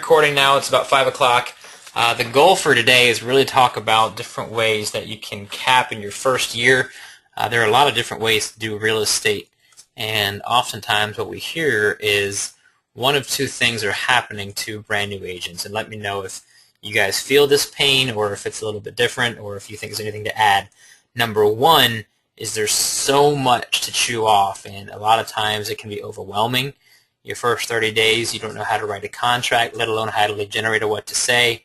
recording now. It's about 5 o'clock. The goal for today is really talk about different ways that you can cap in your first year. There are a lot of different ways to do real estate, and oftentimes what we hear is one of two things are happening to brand new agents. And let me know if you guys feel this pain or if it's a little bit different or if you think there's anything to add. Number one is there's so much to chew off, and a lot of times it can be overwhelming. Your first 30 days, you don't know how to write a contract, let alone how to lead generator, what to say.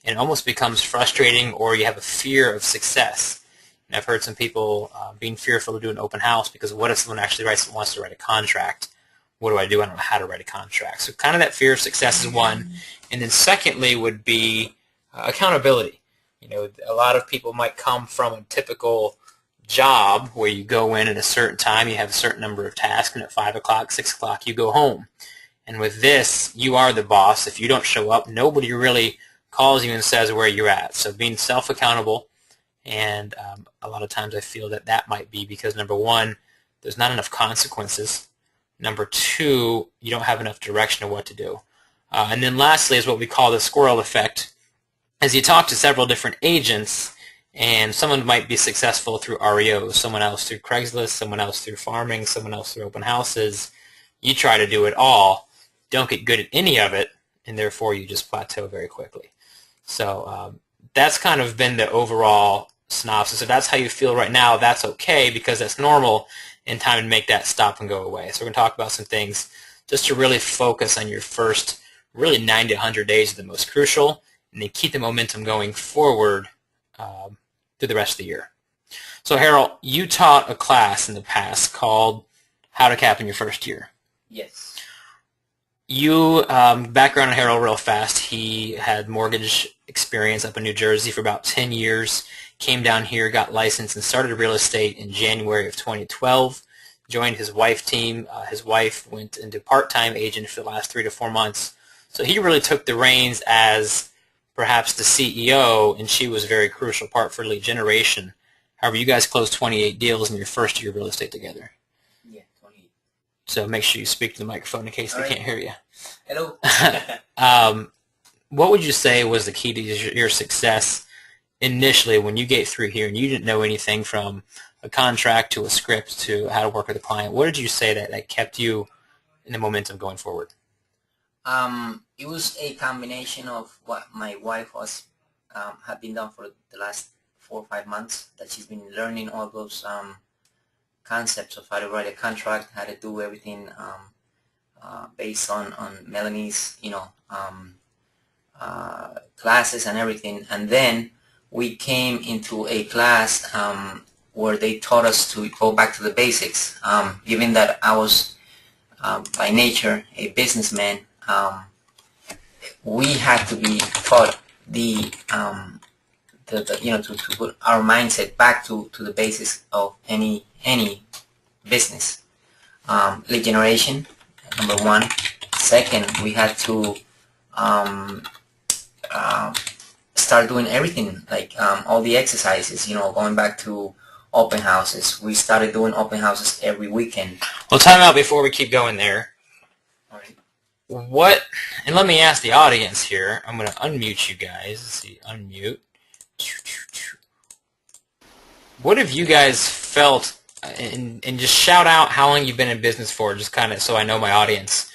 And it almost becomes frustrating, or you have a fear of success. And I've heard some people being fearful to do an open house because what if someone actually wants to write a contract? What do I do? I don't know how to write a contract. So kind of that fear of success is one. And then secondly would be accountability. You know, a lot of people might come from a typical job where you go in at a certain time, you have a certain number of tasks, and at 5 o'clock, 6 o'clock, you go home. And with this, you are the boss. If you don't show up, nobody really calls you and says where you're at. So being self-accountable, and a lot of times I feel that that might be because, number one, there's not enough consequences. Number two, you don't have enough direction of what to do. And then lastly is what we call the squirrel effect. As you talk to several different agents, and someone might be successful through REO, someone else through Craigslist, someone else through farming, someone else through open houses. You try to do it all, don't get good at any of it, and therefore you just plateau very quickly. So that's kind of been the overall synopsis. If that's how you feel right now, that's okay because that's normal, and time to make that stop and go away. So we're going to talk about some things just to really focus on your first really 90 to 100 days are the most crucial, and then keep the momentum going forward through the rest of the year. So Heroel, you taught a class in the past called How to Cap in Your First Year. Yes. You, background on Heroel real fast, he had mortgage experience up in New Jersey for about 10 years, came down here, got licensed, and started real estate in January of 2012, joined his wife team. His wife went into part-time agent for the last 3 to 4 months. So he really took the reins as perhaps the CEO, and she was a very crucial part for lead generation. However, you guys closed 28 deals in your first year of real estate together. Yeah, 28. So make sure you speak to the microphone in case they can't hear you. Hello. What would you say was the key to your success initially when you get through here and you didn't know anything from a contract to a script to how to work with a client? What did you say that kept you in the momentum going forward? It was a combination of what my wife was had been done for the last 4 or 5 months, that she's been learning all those concepts of how to write a contract, how to do everything based on Melanie's, classes and everything. And then we came into a class where they taught us to go back to the basics. Given that I was by nature a businessman, we had to be taught to put our mindset back to the basics of any business. Lead generation, number one. Second, we had to start doing everything, like all the exercises, going back to open houses. We started doing open houses every weekend. Well, time out before we keep going there. All right. What, and let me ask the audience here, I'm going to unmute you guys. Let's see, unmute. What have you guys felt, and just shout out how long you've been in business for, just kind of so I know my audience.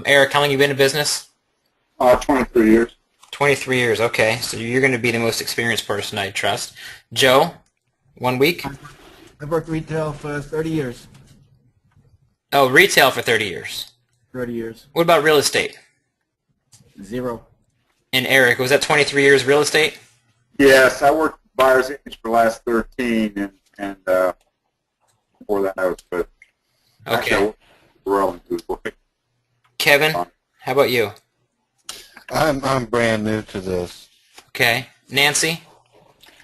Eric, how long you been in business? 23 years. 23 years, okay. So you're going to be the most experienced person I trust. Joe, 1 week? I've worked retail for 30 years. Oh, retail for 30 years. 30 years. What about real estate? 0. And Eric, was that 23 years real estate? Yes, I worked buyer's agent for the last 13, and before that I was good. Okay. Kevin, how about you? I'm brand new to this. Okay. Nancy?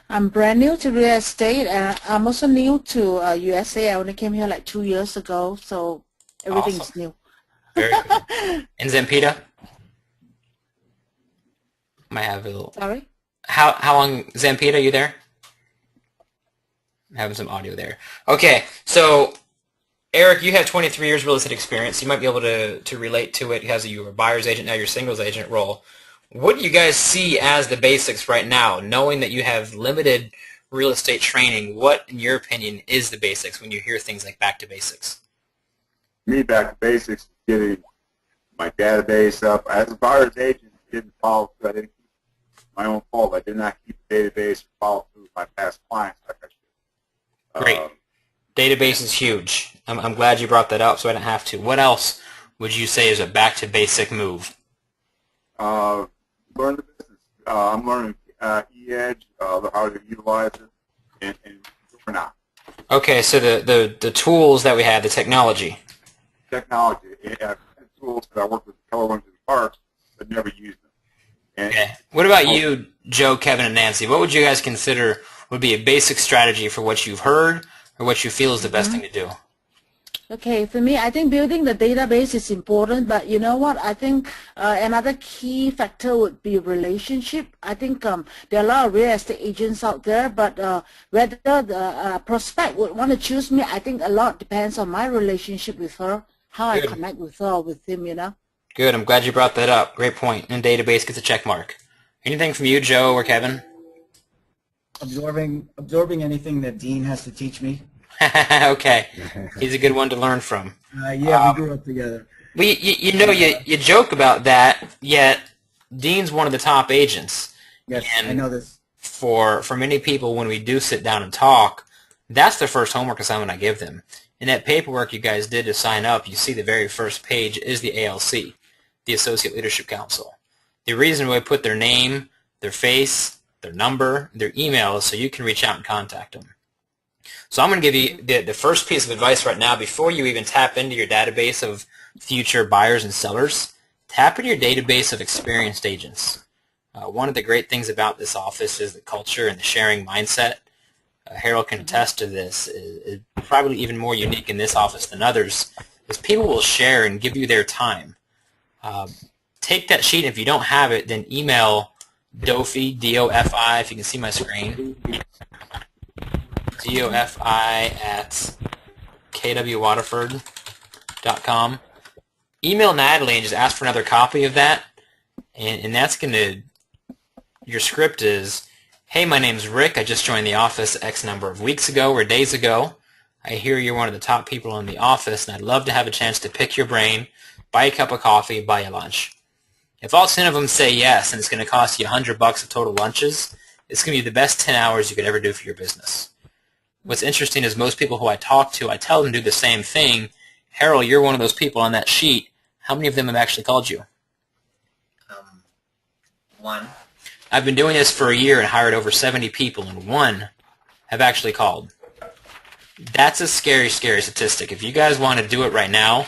I'm brand new to real estate, and I'm also new to USA. I only came here like 2 years ago, so everything's Awesome. new. Very good. And Zampita? Might have a little... Sorry? How long... Zampita, are you there? I'm having some audio there. Okay, so Eric, you have 23 years real estate experience. You might be able to relate to it because you were a buyer's agent, now you're singles agent role. What do you guys see as the basics right now, knowing that you have limited real estate training? What, in your opinion, is the basics when you hear things like back to basics? Me, back to basics, getting my database up. As a buyer's agent, didn't follow through. I didn't keep my own fault. I did not keep a database or follow through with my past clients like I should. Great. Database is huge. I'm glad you brought that up so I didn't have to. What else would you say is a back to basic move? Learn the business. I'm learning E-Edge, how to utilize it, and we're not. Okay, so the tools that we have, the technology. Technology. Tools that I work with the color ones in the parks, but never use them. And Okay. What about you, Joe, Kevin, and Nancy? What would you guys consider would be a basic strategy for what you've heard or what you feel is the best thing to do? Okay, for me, I think building the database is important, but you know what? I think another key factor would be relationship. I think there are a lot of real estate agents out there, but whether the prospect would want to choose me, I think a lot depends on my relationship with her, how Good. I connect with her or with him, you know? Good. I'm glad you brought that up. Great point. And database gets a check mark. Anything from you, Joe or Kevin? Absorbing anything that Dean has to teach me. Okay. He's a good one to learn from. Yeah, we grew up together. You joke about that, yet Dean's one of the top agents. Yes, And I know this. For many people, when we do sit down and talk, that's the first homework assignment I give them. In that paperwork you guys did to sign up, you see the very first page is the ALC, the Associate Leadership Council. The reason we put their name, their face, their number, their email is so you can reach out and contact them. So I'm going to give you the first piece of advice right now before you even tap into your database of future buyers and sellers. Tap into your database of experienced agents. One of the great things about this office is the culture and the sharing mindset. Heroel can attest to this. Is probably even more unique in this office than others, is people will share and give you their time. Take that sheet, and if you don't have it, then email Dofi, D-O-F-I, if you can see my screen, D-O-F-I at kwwaterford.com. Email Natalie and just ask for another copy of that, and that's going to, your script is, hey, my name's Rick. I just joined the office X number of weeks ago or days ago. I hear you're one of the top people in the office, and I'd love to have a chance to pick your brain, buy a cup of coffee, buy you lunch. If all 10 of them say yes, and it's going to cost you $100 of total lunches, it's going to be the best 10 hours you could ever do for your business. What's interesting is most people who I talk to, I tell them to do the same thing. Heroel, you're one of those people on that sheet. How many of them have actually called you? One. I've been doing this for a year and hired over 70 people, and one have actually called. That's a scary, scary statistic. If you guys want to do it right now,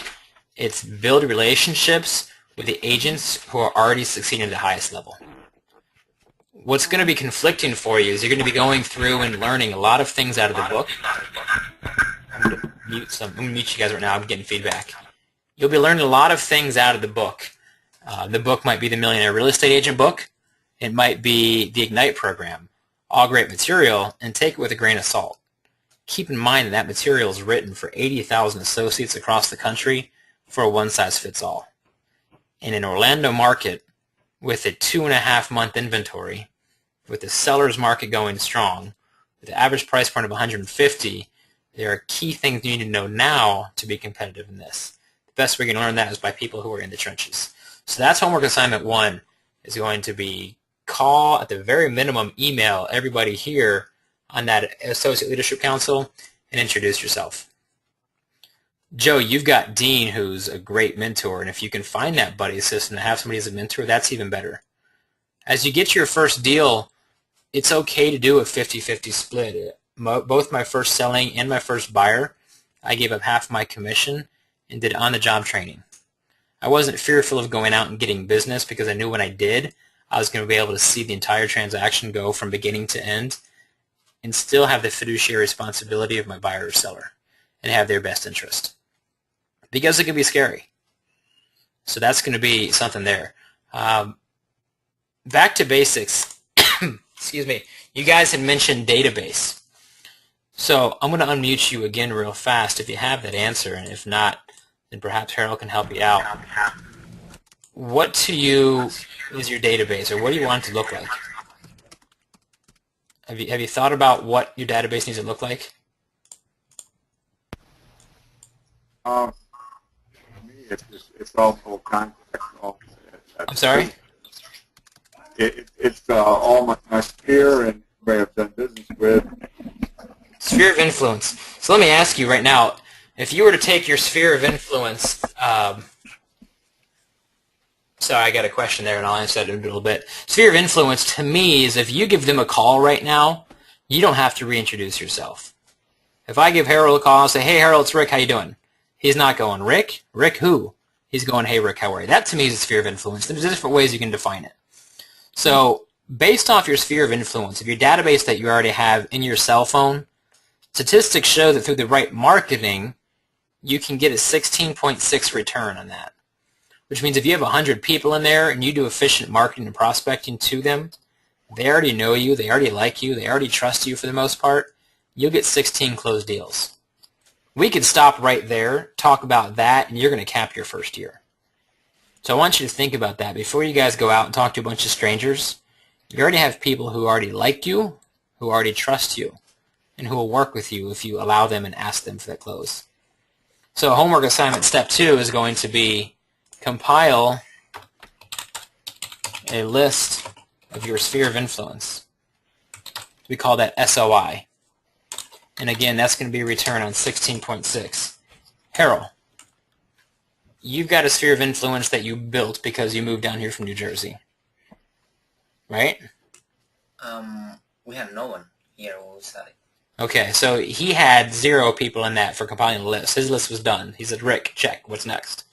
it's build relationships with the agents who are already succeeding at the highest level. What's going to be conflicting for you is you're going to be going through and learning a lot of things out of the book. I'm going to mute you guys right now. I'm getting feedback. You'll be learning a lot of things out of the book. The book might be the Millionaire Real Estate Agent book. It might be the Ignite program. All great material, and take it with a grain of salt. Keep in mind that material is written for 80,000 associates across the country for a one-size-fits-all. In an Orlando market with a 2.5-month inventory, with the seller's market going strong, with the average price point of $150, there are key things you need to know now to be competitive in this. The best way you can learn that is by people who are in the trenches. So that's homework assignment 1, is going to be call, at the very minimum, email everybody here on that Associate Leadership Council and introduce yourself. Joe, you've got Dean, who's a great mentor, and if you can find that buddy system to have somebody as a mentor, that's even better. As you get your first deal, it's okay to do a 50-50 split. Both my first selling and my first buyer, I gave up half my commission and did on-the-job training. I wasn't fearful of going out and getting business because I knew when I did, I was going to be able to see the entire transaction go from beginning to end and still have the fiduciary responsibility of my buyer or seller and have their best interest. Because it can be scary. So that's going to be something there. Back to basics. Excuse me. You guys had mentioned database. So I'm going to unmute you again real fast if you have that answer, and if not, then perhaps Heroel can help you out. What to you is your database, or what do you want it to look like? Have you thought about what your database needs to look like? For me, it's also context. I'm sorry? It's all my sphere and where I've done business with. Sphere of influence. So let me ask you right now, if you were to take your sphere of influence, sorry, I got a question there, and I'll answer that in a little bit. Sphere of influence, to me, is if you give them a call right now, you don't have to reintroduce yourself. If I give Heroel a call and say, hey, Heroel, it's Rick, how you doing? He's not going, Rick? Rick who? He's going, hey, Rick, how are you? That, to me, is a sphere of influence. There's different ways you can define it. So, based off your sphere of influence, if your database that you already have in your cell phone, statistics show that through the right marketing, you can get a 16.6 return on that. Which means if you have 100 people in there and you do efficient marketing and prospecting to them, they already know you, they already like you, they already trust you for the most part, you'll get 16 closed deals. We could stop right there, talk about that, and you're going to cap your first year. So I want you to think about that. Before you guys go out and talk to a bunch of strangers, you already have people who already like you, who already trust you, and who will work with you if you allow them and ask them for that close. So homework assignment step 2 is going to be compile a list of your sphere of influence. We call that SOI. And again, that's going to be a return on 16.6. Heroel, you've got a sphere of influence that you built because you moved down here from New Jersey, right? We have no one here when we started. Okay, so he had 0 people in that for compiling the list. His list was done. He said, Rick, check, what's next?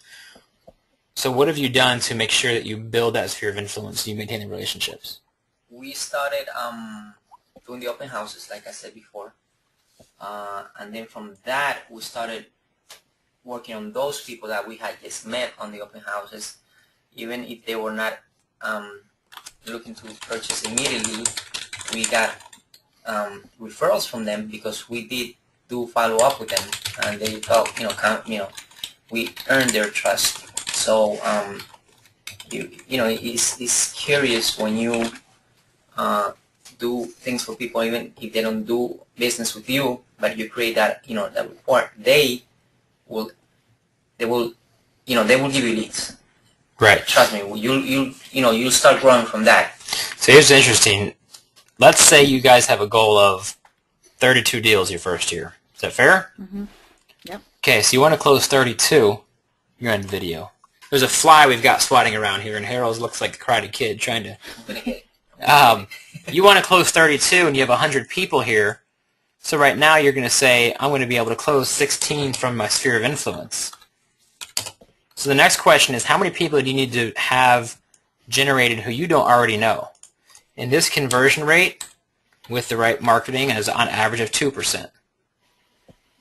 So what have you done to make sure that you build that sphere of influence and you maintain the relationships? We started doing the open houses, like I said before. And then from that, we started working on those people that we had just met on the open houses. Even if they were not looking to purchase immediately, we got referrals from them because we did do follow up with them, and they felt, we earned their trust. So, it's curious when you do things for people, even if they don't do business with you, but you create that, that rapport. They will give you leads. Right. Trust me, you'll start growing from that. So here's interesting. Let's say you guys have a goal of 32 deals your first year. Is that fair? Mm-hmm. Yep. Okay, so you want to close 32. You're on video. There's a fly we've got swatting around here, and Heroel looks like the Karate Kid trying to... You want to close 32, and you have 100 people here. So right now you're going to say, I'm going to be able to close 16 from my sphere of influence. So the next question is, how many people do you need to have generated who you don't already know? And this conversion rate with the right marketing is on average of 2%.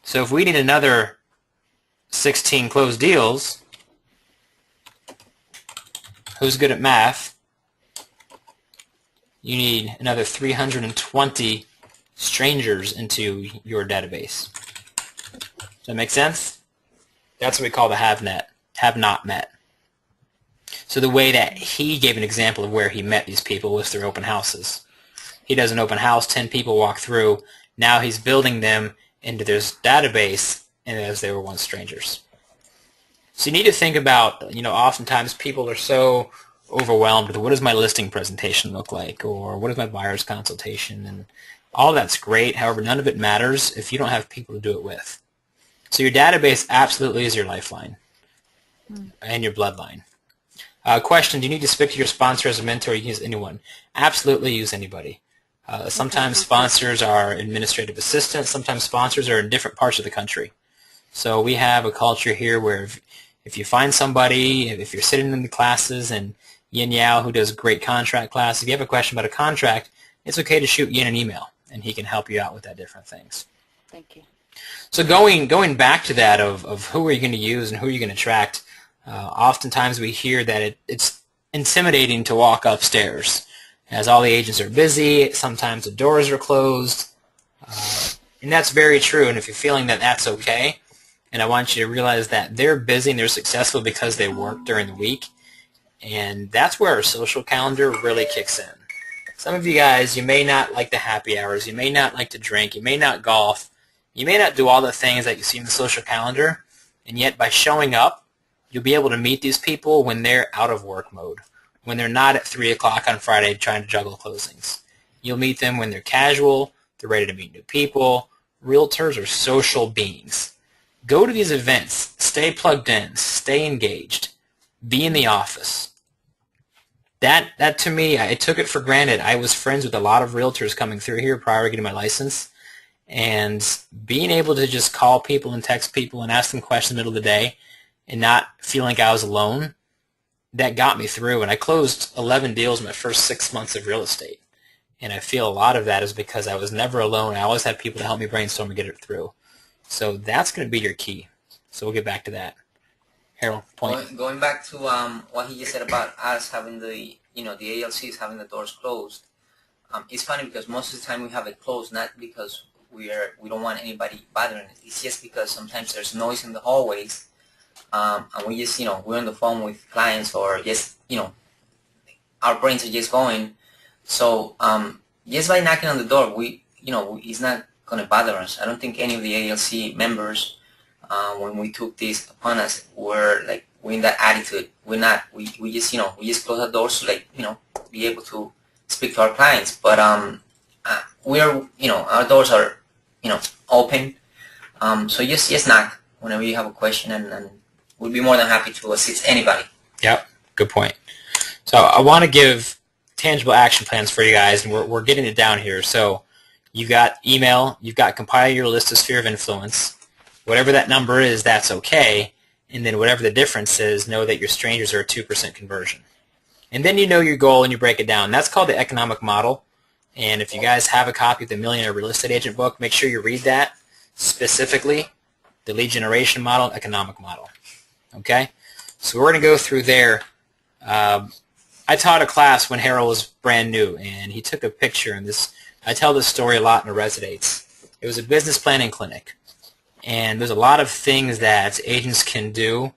So if we need another 16 closed deals, who's good at math? You need another 320 strangers into your database. Does that make sense? That's what we call the have not met. So the way that he gave an example of where he met these people was through open houses. He does an open house, 10 people walk through. Now he's building them into this database and as they were once strangers. So you need to think about, oftentimes people are so overwhelmed with what does my listing presentation look like, or what is my buyer's consultation, and all that's great. However, none of it matters if you don't have people to do it with. So your database absolutely is your lifeline and your bloodline. Question, do you need to speak to your sponsor as a mentor, or you can use anyone? Absolutely use anybody. Sometimes sponsors are administrative assistants. Sometimes sponsors are in different parts of the country. So we have a culture here where if you find somebody, if you're sitting in the classes, and Yin Yao, who does great contract classes, if you have a question about a contract, it's okay to shoot Yin an email, and he can help you out with that different things. Thank you. So going back to that of who are you going to use and who are you going to attract, oftentimes we hear that it's intimidating to walk upstairs as all the agents are busy. Sometimes the doors are closed. And that's very true, and if you're feeling that that's okay, and I want you to realize that they're busy and they're successful because they work during the week, and that's where our social calendar really kicks in. Some of you guys, you may not like the happy hours, you may not like to drink, you may not golf, you may not do all the things that you see in the social calendar, and yet by showing up, you'll be able to meet these people when they're out of work mode, when they're not at 3 o'clock on Friday trying to juggle closings. You'll meet them when they're casual, they're ready to meet new people. Realtors are social beings. Go to these events, stay plugged in, stay engaged, be in the office. That to me, I took it for granted. I was friends with a lot of realtors coming through here prior to getting my license, and being able to just call people and text people and ask them questions in the middle of the day and not feel like I was alone, that got me through. And I closed 11 deals in my first 6 months of real estate. And I feel a lot of that is because I was never alone. I always had people to help me brainstorm and get it through. So that's going to be your key. So we'll get back to that. Heroel, point. Going back to what he just said about us having the ALCs having the doors closed. It's funny because most of the time we have it closed not because we don't want anybody bothering us. It's just because sometimes there's noise in the hallways, and we just we're on the phone with clients or just our brains are just going. So just by knocking on the door, it's not going to bother us. I don't think any of the ALC members, when we took this upon us, we're in that attitude. We just close the doors to be able to speak to our clients. But our doors are open. So just knock whenever you have a question, and we'll be more than happy to assist anybody. Yep, good point. So I want to give tangible action plans for you guys, and we're getting it down here. So you've got email, you've got compile your list of sphere of influence. Whatever that number is, that's okay. And then whatever the difference is, know that your strangers are a 2% conversion. And then you know your goal and you break it down. That's called the economic model. And if you guys have a copy of the Millionaire Real Estate Agent book, make sure you read that specifically. The lead generation model, economic model. Okay? So we're going to go through there. I taught a class when Heroel was brand new, and he took a picture, and I tell this story a lot and it resonates. It was a business planning clinic, and there's a lot of things that agents can do,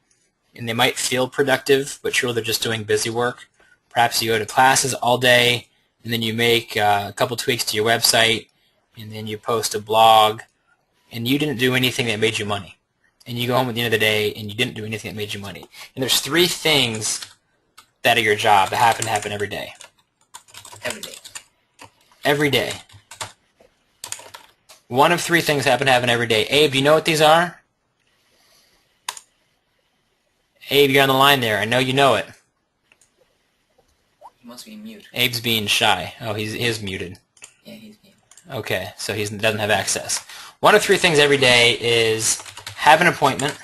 and they might feel productive, but really they're just doing busy work. Perhaps you go to classes all day, and then you make a couple tweaks to your website, and then you post a blog, and you didn't do anything that made you money. And you go home at the end of the day, and you didn't do anything that made you money. And there's 3 things that are your job that happen to happen every day. Every day. Every day. One of 3 things happen to happen every day. Abe, you know what these are? Abe, you're on the line there. I know you know it. He must be mute. Abe's being shy. Oh, he is muted. Yeah, he's mute. Okay, so he doesn't have access. One of 3 things every day is have an appointment.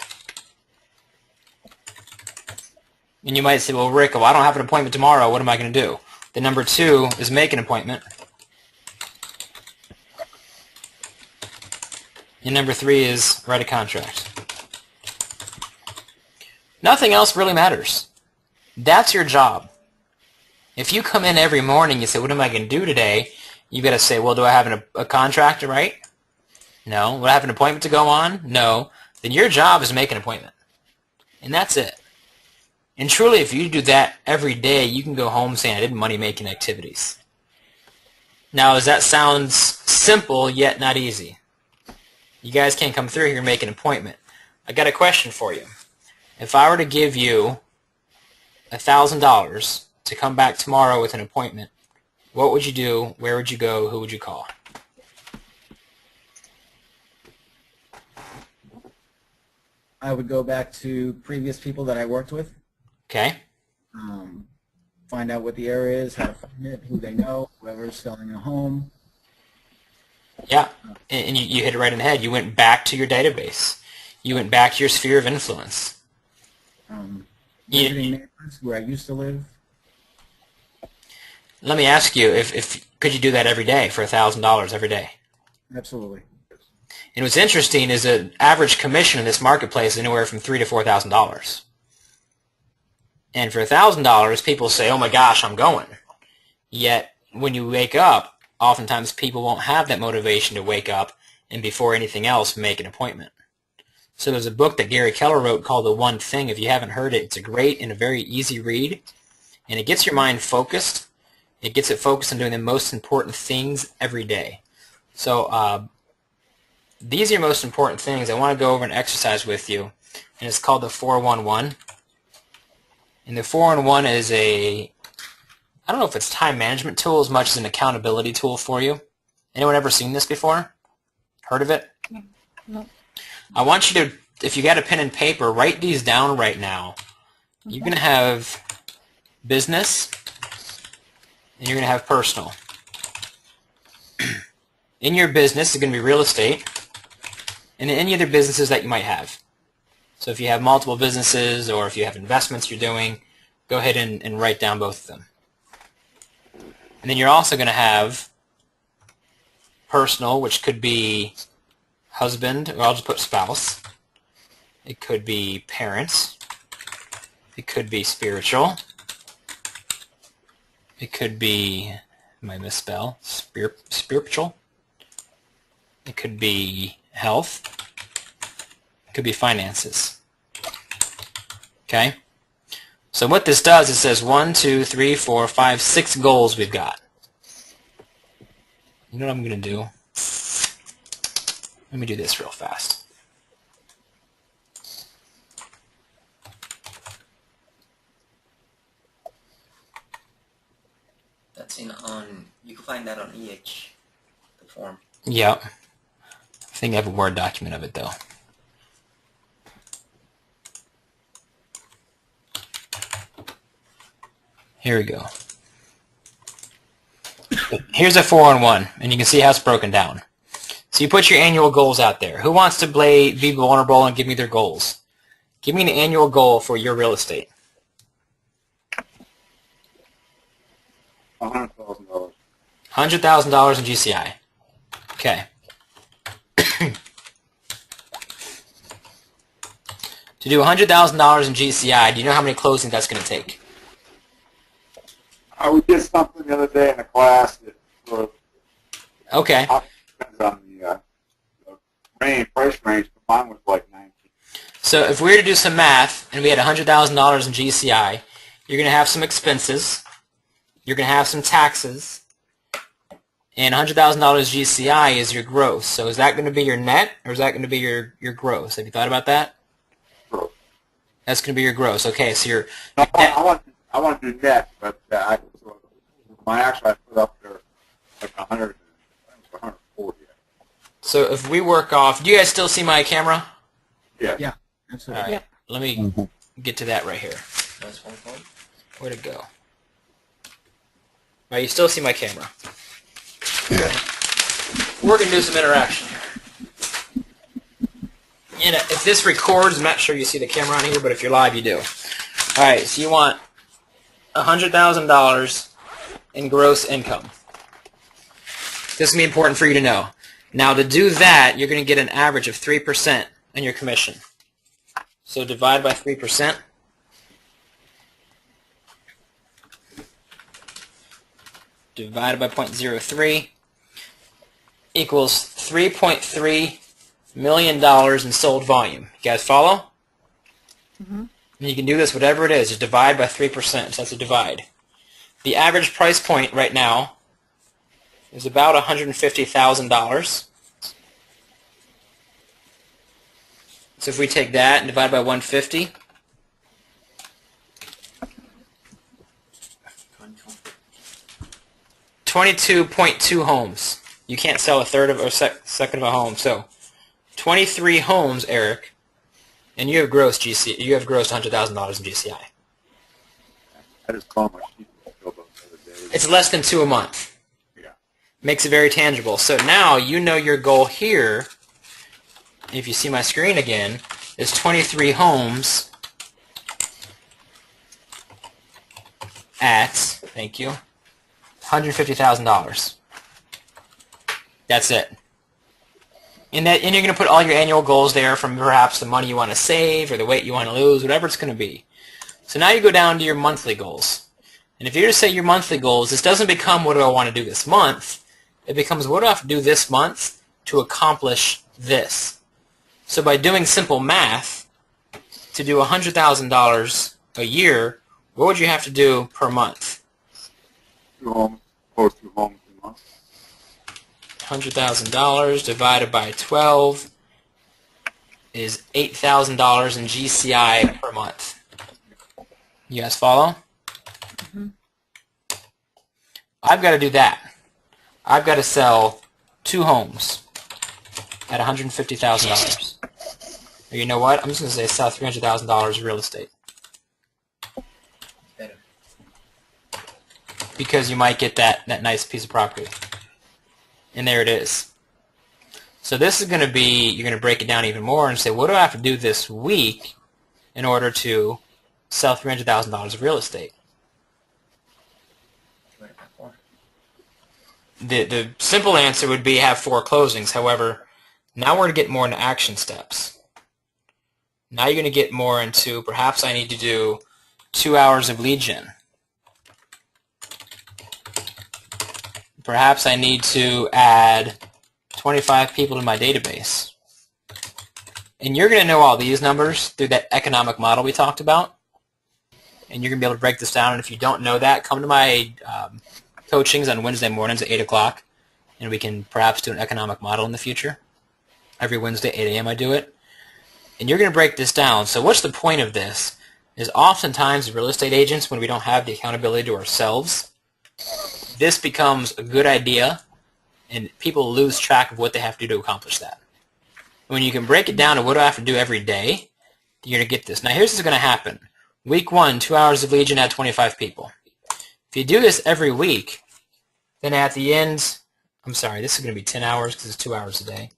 And you might say, well, Rick, I don't have an appointment tomorrow. What am I going to do? The number 2 is make an appointment. And number 3 is write a contract. Nothing else really matters. That's your job. If you come in every morning, you say, what am I going to do today? You got to say, well, do I have a contract to write? No. Do I have an appointment to go on? No. Then your job is to make an appointment. And that's it. And truly, if you do that every day, you can go home saying, I did money-making activities. Now, does that sound simple, yet not easy? You guys can't come through here and make an appointment. I got a question for you. If I were to give you $1,000 to come back tomorrow with an appointment, what would you do? Where would you go? Who would you call? I would go back to previous people that I worked with, Okay. find out what the area is, how to find it, who they know, whoever's selling a home. Yeah, and you hit it right in the head. You went back to your database. You went back to your sphere of influence. Visiting neighbors where I used to live. Let me ask you, if could you do that every day for $1,000 every day? Absolutely. And what's interesting is that average commission in this marketplace is anywhere from $3,000 to $4,000. And for $1,000, people say, oh my gosh, I'm going. Yet, when you wake up, oftentimes people won't have that motivation to wake up and before anything else, make an appointment. So there's a book that Gary Keller wrote called The One Thing. If you haven't heard it, it's a great and a very easy read, and it gets your mind focused. It gets it focused on doing the most important things every day. So these are your most important things. I want to go over an exercise with you, and it's called the 411. And the 411 is I don't know if it's time management tool as much as an accountability tool for you. Anyone ever seen this before? Heard of it? No. I want you to, if you got a pen and paper, write these down right now. You're going to have business, and you're going to have personal. In your business is going to be real estate, and any other businesses that you might have. So if you have multiple businesses or if you have investments you're doing, go ahead and write down both of them. And then you're also going to have personal, which could be husband, or I'll just put spouse. It could be parents. It could be spiritual. It could be, I might misspell, spiritual. It could be health. It could be finances. Okay? So what this does, it says 1, 2, 3, 4, 5, 6 goals we've got. You know what I'm going to do? Let me do this real fast. That's you can find that on EH, the form. Yep. I think I have a Word document of it, though. Here we go. Here's a 4-on-1, and you can see how it's broken down. So you put your annual goals out there. Who wants to be vulnerable and give me their goals? Give me an annual goal for your real estate. $100,000. $100,000 in GCI. Okay. To do $100,000 in GCI, do you know how many closings that's going to take? We did something the other day in a class that sort of Okay. depends on the price range, but mine was like 19. So if we were to do some math and we had $100,000 in GCI, you're going to have some expenses, you're going to have some taxes, and $100,000 GCI is your gross. So is that going to be your net, or is that going to be your gross? Have you thought about that? Gross. That's going to be your gross. Okay, so your No, I want to do net, but my actual I put up there like 100, I think it was 140. so if we work off, do you guys still see my camera? Yeah. Yeah, All absolutely. right, Yeah. let me get to that right here. That's one point. Where'd it go? All right, you still see my camera. Yeah. We're going to do some interaction here. And if this records, I'm not sure you see the camera on here, but if you're live, you do. All right, so you want $100,000 in gross income. This is going to be important for you to know. Now, to do that, you're going to get an average of 3% in your commission. So divide by 3%. Divided by 0.03 equals $3.3 million in sold volume. You guys follow? Mm-hmm. And you can do this, whatever it is, just divide by 3%. So that's a divide. The average price point right now is about $150,000. So if we take that and divide by 150, $22.2 homes. You can't sell a third of or second of a home. So 23 homes, Eric, and you have grossed $100,000 in GCI. I just called my sheet the other day. It's less than 2 a month. Yeah. Makes it very tangible. So now you know your goal here, if you see my screen again, is 23 homes at, thank you, $150,000. That's it. And you're going to put all your annual goals there, from perhaps the money you want to save or the weight you want to lose, whatever it's going to be. So now you go down to your monthly goals. And if you were to say your monthly goals, this doesn't become what do I want to do this month. It becomes what do I have to do this month to accomplish this. So by doing simple math, to do $100,000 a year, what would you have to do per month? 2 homes, close to homes a month. $100,000 divided by 12 is $8,000 in GCI per month. You guys follow? Mm-hmm. I've got to do that. I've got to sell 2 homes at $150,000. Or you know what? I'm just going to say sell $300,000 of real estate. Better. Because you might get that nice piece of property. And there it is. So this is going to be, you're going to break it down even more and say, what do I have to do this week in order to sell $300,000 of real estate? The simple answer would be have 4 closings. However, now we're going to get more into action steps. Now you're going to get more into, perhaps I need to do 2 hours of lead gen. Perhaps I need to add 25 people to my database. And you're going to know all these numbers through that economic model we talked about. And you're going to be able to break this down. And if you don't know that, come to my coachings on Wednesday mornings at 8 o'clock, and we can perhaps do an economic model in the future. Every Wednesday, 8 a.m. I do it. And you're going to break this down. So what's the point of this? Is oftentimes real estate agents, when we don't have the accountability to ourselves, this becomes a good idea, and people lose track of what they have to do to accomplish that. When you can break it down to what do I have to do every day, you're going to get this. Now here's what's going to happen. Week 1, 2 hours of lead gen, add 25 people. If you do this every week, then at the end, I'm sorry, this is going to be 10 hours because it's 2 hours a day.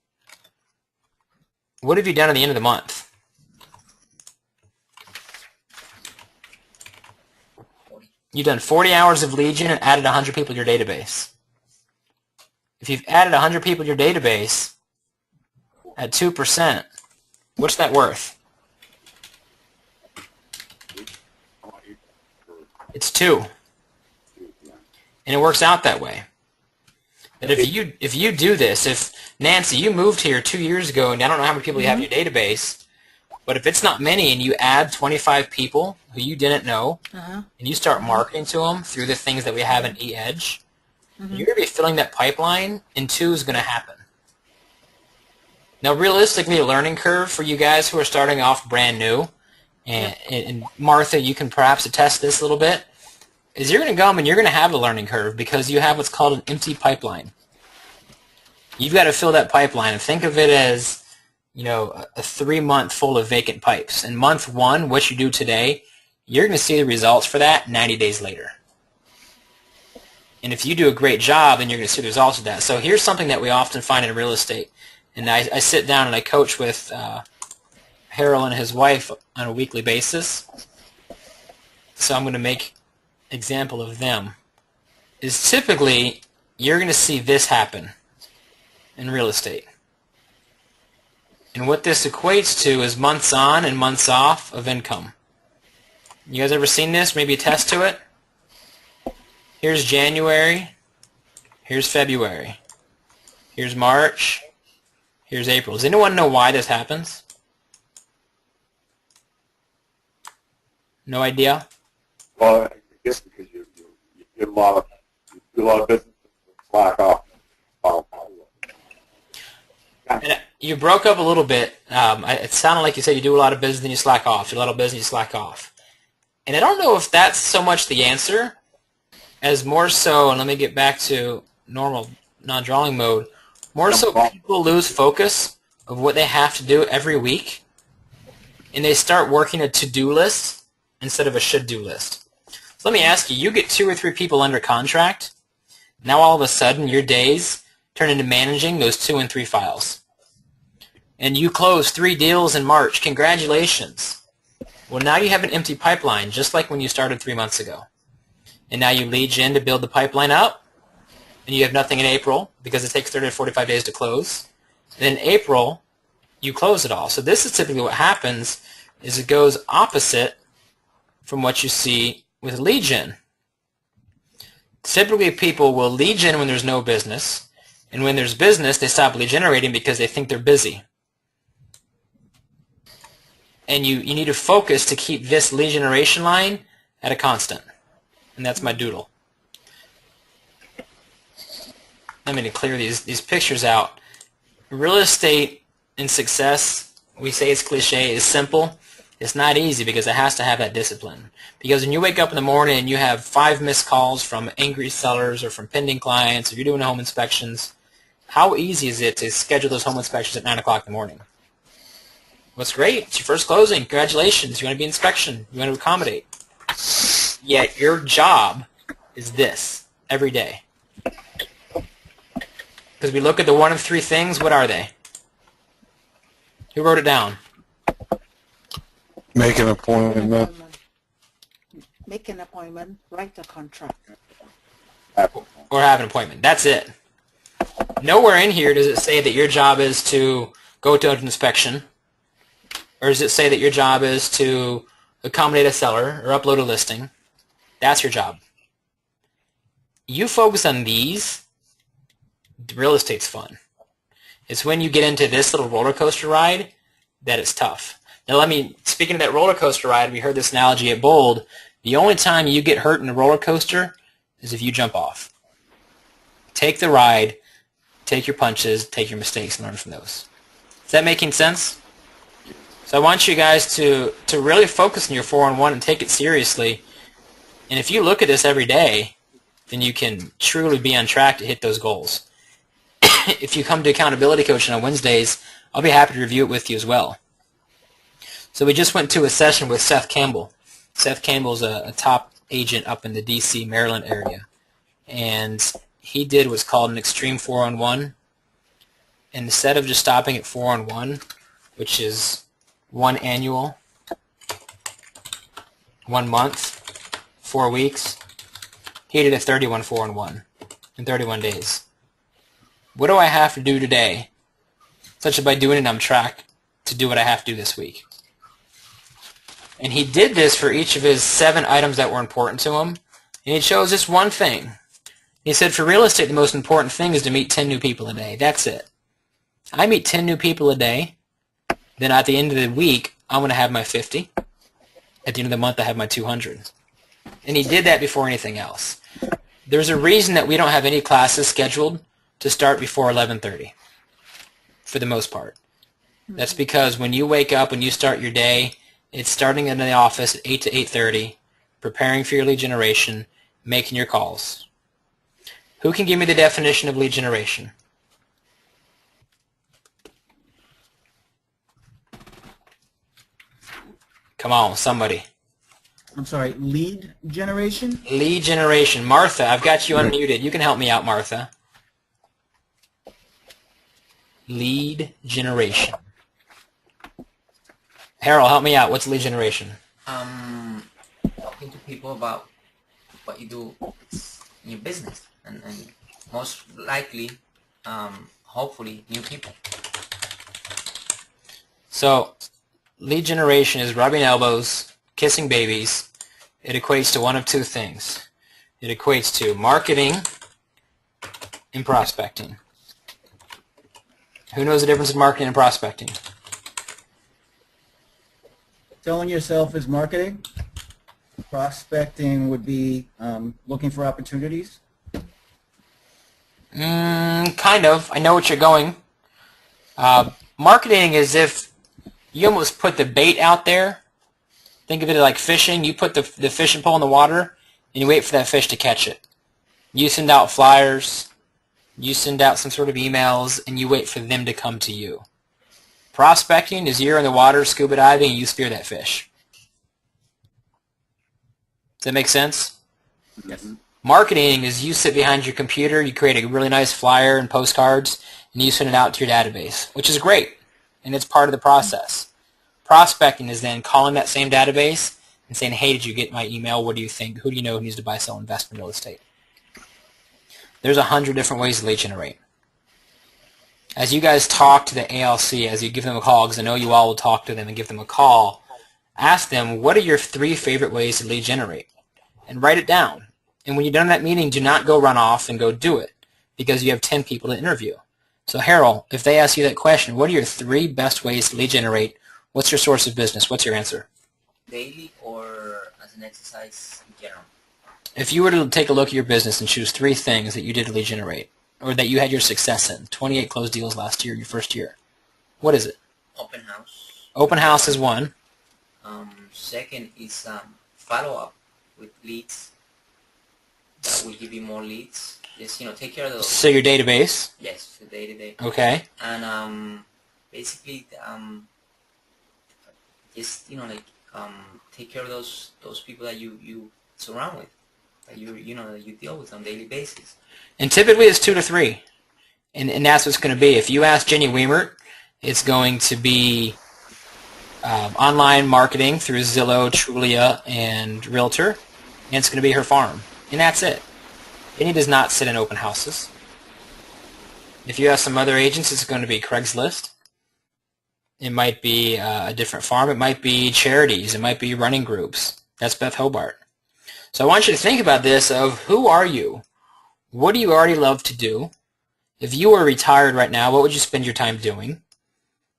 What have you done at the end of the month? You've done 40 hours of lead gen and added 100 people to your database. If you've added 100 people to your database at 2%, what's that worth? It's 2. And it works out that way. That if you do this, if Nancy, you moved here 2 years ago, and I don't know how many people you have in your database, but if it's not many and you add 25 people who you didn't know, and you start marketing to them through the things that we have in eEdge, you're going to be filling that pipeline, and 2 is going to happen. Now, realistically, a learning curve for you guys who are starting off brand new, and Martha, you can perhaps attest this a little bit, is you're going to come and you're going to have a learning curve because you have what's called an empty pipeline. You've got to fill that pipeline, and think of it as, you know, a 3-month full of vacant pipes. In month 1, what you do today, you're going to see the results for that 90 days later. And if you do a great job, then you're going to see the results of that. So here's something that we often find in real estate. And I sit down and I coach with Heroel and his wife on a weekly basis. So I'm going to make an example of them. Is typically you're going to see this happen in real estate. And what this equates to is months on and months off of income. You guys ever seen this? Maybe attest to it? Here's January. Here's February. Here's March. Here's April. Does anyone know why this happens? No idea? Well, I guess because you get a lot of business slack off. And you broke up a little bit. It sounded like you said you do a lot of business and you slack off. You do a lot of business and you slack off. And I don't know if that's so much the answer as more so, and let me get back to normal non-drawing mode, more so people lose focus of what they have to do every week, and they start working a to-do list instead of a should-do list. So let me ask you, you get 2 or 3 people under contract, now all of a sudden your days turn into managing those 2 and 3 files. And you close 3 deals in March. Congratulations. Well, now you have an empty pipeline, just like when you started 3 months ago. And now you lead gen to build the pipeline up, and you have nothing in April because it takes 30 to 45 days to close. And in April, you close it all. So this is typically what happens, is it goes opposite from what you see with lead gen. Typically, people will lead gen when there's no business, And when there's business, they stop lead generating because they think they're busy. And you need to focus to keep this lead generation line at a constant. And that's my doodle. I'm going to clear these pictures out. Real estate and success, we say it's cliche, is simple. It's not easy because it has to have that discipline. Because when you wake up in the morning and you have 5 missed calls from angry sellers or from pending clients, or you're doing home inspections, how easy is it to schedule those home inspections at 9 o'clock in the morning? Well, it's great. It's your first closing. Congratulations. You want to be inspection. You want to accommodate. Yet your job is this every day. Because we look at the one of 3 things. What are they? Who wrote it down? Make an appointment. Make an appointment, write a contract. Or have an appointment. That's it. Nowhere in here does it say that your job is to go to an inspection, or does it say that your job is to accommodate a seller or upload a listing. That's your job. You focus on these, real estate's fun. It's when you get into this little roller coaster ride that it's tough. Now speaking of that roller coaster ride, we heard this analogy at Bold. The only time you get hurt in a roller coaster is if you jump off. Take the ride, take your punches, take your mistakes, and learn from those. Is that making sense? So I want you guys to really focus on your 4-on-1 and take it seriously. And if you look at this every day, then you can truly be on track to hit those goals. If you come to accountability coaching on Wednesdays, I'll be happy to review it with you as well. So we just went to a session with Seth Campbell. Seth Campbell's a top agent up in the D.C., Maryland area. And he did what's called an extreme 4-on-1. And instead of just stopping at 4-on-1, which is 1 annual, 1 month, 4 weeks, he did a 31 4-on-1 in 31 days. What do I have to do today, such that by doing it I'm on track to do what I have to do this week? And he did this for each of his 7 items that were important to him. And he chose just one thing. He said, for real estate, the most important thing is to meet 10 new people a day. That's it. I meet 10 new people a day. Then at the end of the week, I'm going to have my 50. At the end of the month, I have my 200. And he did that before anything else. There's a reason that we don't have any classes scheduled to start before 11:30, for the most part. That's because when you wake up, when you start your day, it's starting in the office at 8 to 8:30, preparing for your lead generation, making your calls. Who can give me the definition of lead generation? Come on, somebody. I'm sorry, lead generation? Lead generation. Martha, I've got you unmuted. You can help me out, Martha. Lead generation. Heroel, help me out. What's lead generation? Talking to people about what you do in your business, and most likely, hopefully, new people. So, lead generation is rubbing elbows, kissing babies. It equates to one of 2 things. It equates to marketing and prospecting. Who knows the difference in marketing and prospecting? Selling yourself is marketing. Prospecting would be looking for opportunities. Kind of. I know what you're going. Marketing is if you almost put the bait out there. Think of it like fishing. You put the fishing pole in the water, and you wait for that fish to catch it. You send out flyers. You send out some sort of emails, and you wait for them to come to you. Prospecting is you're in the water scuba diving, and you spear that fish. Does that make sense? Yes. Marketing is you sit behind your computer, you create a really nice flyer and postcards, and you send it out to your database, which is great, and it's part of the process. Prospecting is then calling that same database and saying, hey, did you get my email? What do you think? Who do you know who needs to buy, sell, invest in real estate? There's 100 different ways to lead generate. As you guys talk to the ALC, as you give them a call, because I know you all will talk to them and give them a call, ask them, what are your 3 favorite ways to lead generate? And write it down. And when you're done that meeting, do not go run off and go do it. because you have 10 people to interview. So Harold, if they ask you that question, what are your 3 best ways to lead generate? What's your source of business? What's your answer? Daily or as an exercise in general? If you were to take a look at your business and choose 3 things that you did to lead generate, or that you had your success in, 28 closed deals last year, your first year, what is it? Open house. Open house is one. Second is follow-up with leads. That will give you more leads. Just, take care of those. So your database. Yes, the day-to-day. Okay. And basically, just, take care of those people that you surround with, that you deal with on a daily basis. And typically it's 2 to 3. And that's what's going to be. If you ask Jenny Weimer, it's going to be online marketing through Zillow, Trulia, and Realtor. And it's going to be her farm. And that's it. Jenny does not sit in open houses. If you ask some other agents, it's going to be Craigslist. It might be a different farm. It might be charities. It might be running groups. That's Beth Hobart. So I want you to think about this of who are you? What do you already love to do? If you were retired right now, what would you spend your time doing?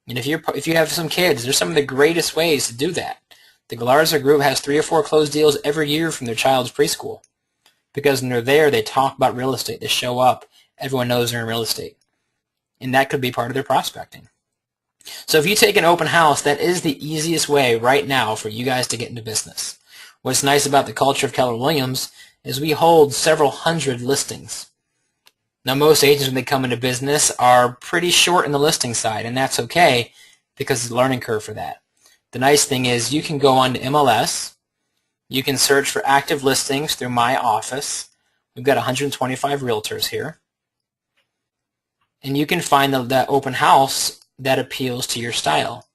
And if you have some kids, there's some of the greatest ways to do that. The Galarza group has 3 or 4 closed deals every year from their child's preschool. Because when they're there, they talk about real estate. They show up. Everyone knows they're in real estate. And that could be part of their prospecting. So if you take an open house, that is the easiest way right now for you guys to get into business. What's nice about the culture of Keller Williams is we hold several hundred listings. Now most agents when they come into business are pretty short in the listing side, and that's okay because it's a learning curve for that. The nice thing is you can go on to MLS. You can search for active listings through my office. We've got 125 realtors here. And you can find that open house that appeals to your style.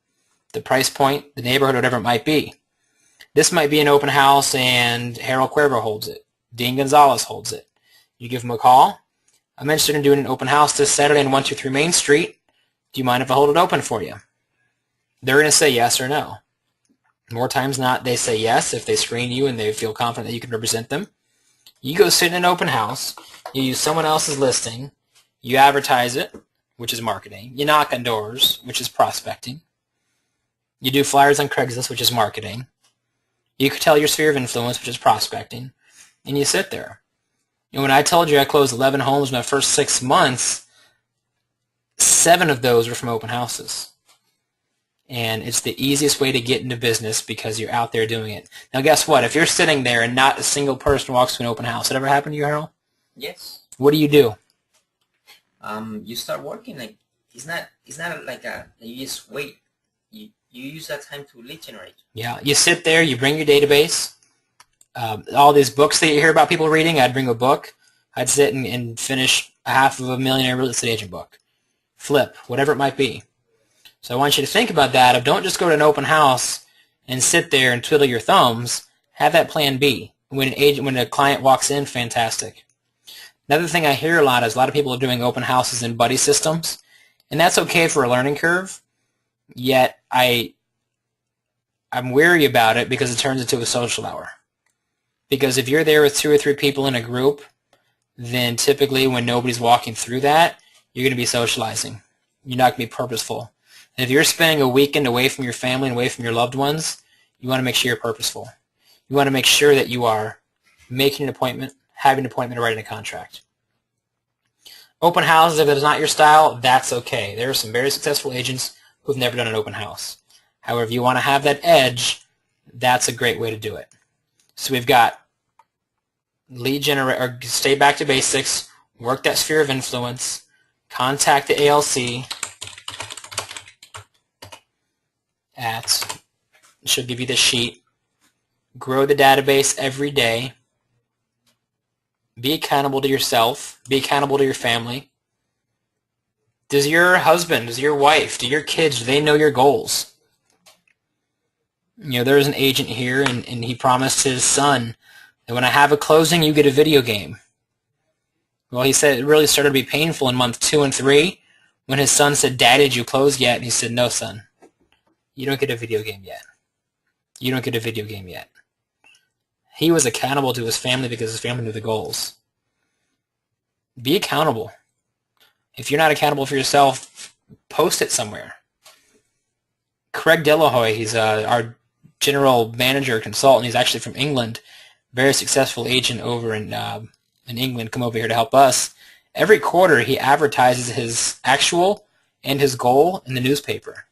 The price point, the neighborhood, whatever it might be. This might be an open house and Heroel Cuervo holds it. Dean Gonzalez holds it. You give them a call. I'm interested in doing an open house this Saturday on 123 Main Street. Do you mind if I hold it open for you? They're going to say yes or no. More times than not, they say yes if they screen you and they feel confident that you can represent them. You go sit in an open house. You use someone else's listing. You advertise it, which is marketing. You knock on doors, which is prospecting. You do flyers on Craigslist, which is marketing. You could tell your sphere of influence, which is prospecting. And you sit there. And when I told you I closed 11 homes in my first 6 months, 7 of those were from open houses. And it's the easiest way to get into business because you're out there doing it. Now guess what? If you're sitting there and not a single person walks to an open house, that ever happened to you, Harold? Yes. What do? You start working. Like it's not like you just wait. You use that time to lead generate. Yeah, you sit there, you bring your database. All these books that you hear about people reading, I'd bring a book. I'd sit and finish a half of a millionaire real estate agent book. Flip, whatever it might be. So I want you to think about that. Don't just go to an open house and sit there and twiddle your thumbs. Have that plan B. When a client walks in, fantastic. Another thing I hear a lot is a lot of people are doing open houses in buddy systems, and that's okay for a learning curve. Yet I'm weary about it because it turns into a social hour. Because if you're there with 2 or 3 people in a group, then typically when nobody's walking through that, you're going to be socializing. You're not going to be purposeful. And if you're spending a weekend away from your family and away from your loved ones, you want to make sure you're purposeful. You want to make sure that you are making an appointment, having an appointment, or writing a contract. Open houses, if it's not your style, that's okay. There are some very successful agents who have never done an open house. However, if you want to have that edge, that's a great way to do it. So we've got lead generate, or stay back to basics, work that sphere of influence, contact the ALC at, she'll give you the sheet, grow the database every day, be accountable to yourself, be accountable to your family. Does your husband, does your wife, do your kids, do they know your goals? You know, there's an agent here, and he promised his son that when I have a closing, you get a video game. Well, he said it really started to be painful in month 2 and 3 when his son said, "Dad, did you close yet?" And he said, "No, son. You don't get a video game yet. You don't get a video game yet." He was accountable to his family because his family knew the goals. Be accountable. If you're not accountable for yourself, post it somewhere. Craig Delahoy, he's our general manager consultant. He's actually from England, very successful agent over in England, come over here to help us. Every quarter he advertises his actual and his goal in the newspaper.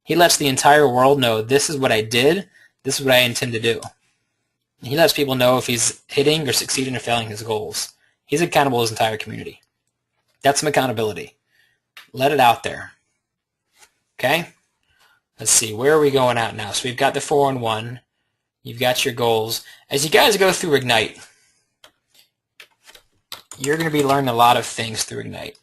He lets the entire world know, this is what I did, this is what I intend to do. He lets people know if he's hitting or succeeding or failing his goals. He's accountable to his entire community. That's some accountability. Let it out there. Okay? Let's see, where are we going out now? So we've got the 4-in-1. You've got your goals. As you guys go through Ignite, you're going to be learning a lot of things through Ignite.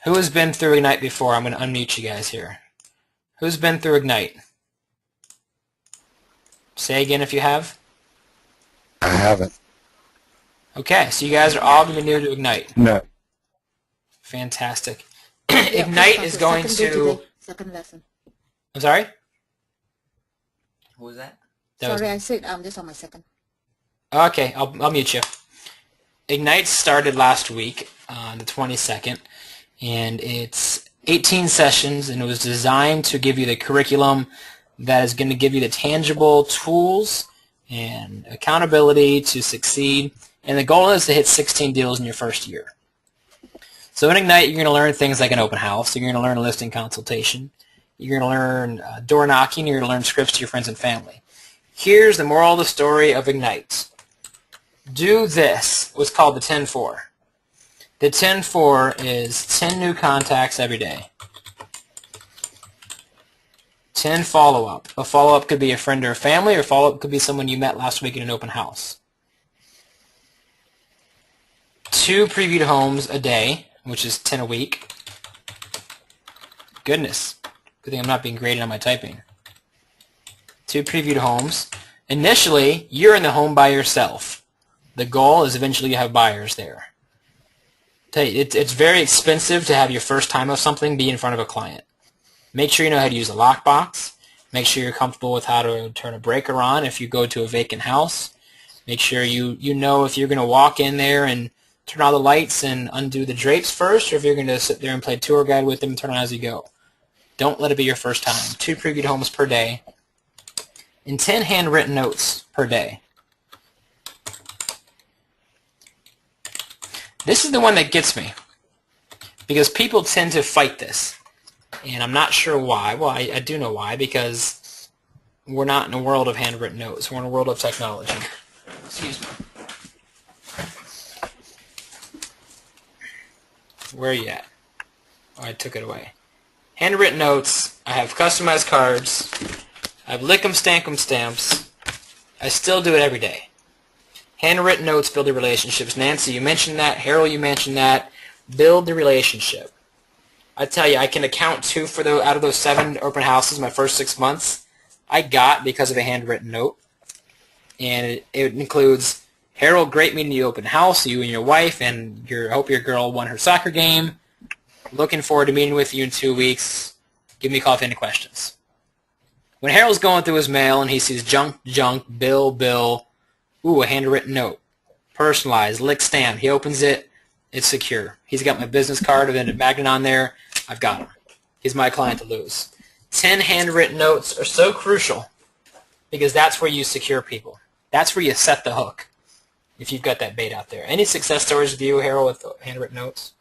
Who has been through Ignite before? I'm going to unmute you guys here. Who's been through Ignite? Say again if you have. I haven't. Okay, so you guys are all going to be new to Ignite. No. Fantastic. Ignite is going to... Second lesson. I'm sorry? Who was that? Sorry, I said I'm just on my second. Okay, I'll mute you. Ignite started last week on the 22nd, and it's 18 sessions, and it was designed to give you the curriculum that is going to give you the tangible tools and accountability to succeed. And the goal is to hit 16 deals in your first year. So in Ignite, you're going to learn things like an open house. You're going to learn a listing consultation. You're going to learn door knocking. You're going to learn scripts to your friends and family. Here's the moral of the story of Ignite. Do this, what's called the 10-4. The 10-4 is 10 new contacts every day. 10 follow-up. A follow-up could be a friend or a family, or follow-up could be someone you met last week in an open house. 2 previewed homes a day, which is 10 a week. Goodness. Good thing I'm not being graded on my typing. 2 previewed homes. Initially, you're in the home by yourself. The goal is eventually you have buyers there. Tell you, it's very expensive to have your first time of something be in front of a client. Make sure you know how to use a lockbox. Make sure you're comfortable with how to turn a breaker on if you go to a vacant house. Make sure you know if you're going to walk in there and turn all the lights and undo the drapes first, or if you're going to sit there and play tour guide with them and turn on as you go. Don't let it be your first time. 2 previewed homes per day and 10 handwritten notes per day. This is the one that gets me because people tend to fight this, and I'm not sure why. Well, I do know why, because we're not in a world of handwritten notes. We're in a world of technology. Excuse me. Where are you at? Oh, I took it away. Handwritten notes. I have customized cards. I have lick 'em, stank 'em stamps. I still do it every day. Handwritten notes build the relationships. Nancy, you mentioned that. Heroel, you mentioned that. Build the relationship. I tell you, I can account 2 for out of those 7 open houses my first 6 months. I got because of a handwritten note. And it includes, Heroel, great meeting you open house, you and your wife, and I hope your girl won her soccer game. Looking forward to meeting with you in 2 weeks. Give me a call if you have any questions. When Heroel's going through his mail and he sees junk, bill, ooh, a handwritten note, personalized, lick stamp, he opens it, it's secure. He's got my business card with a magnet on there. I've got him. He's my client to lose. 10 handwritten notes are so crucial because that's where you secure people. That's where you set the hook if you've got that bait out there. Any success stories with you, Heroel, with handwritten notes?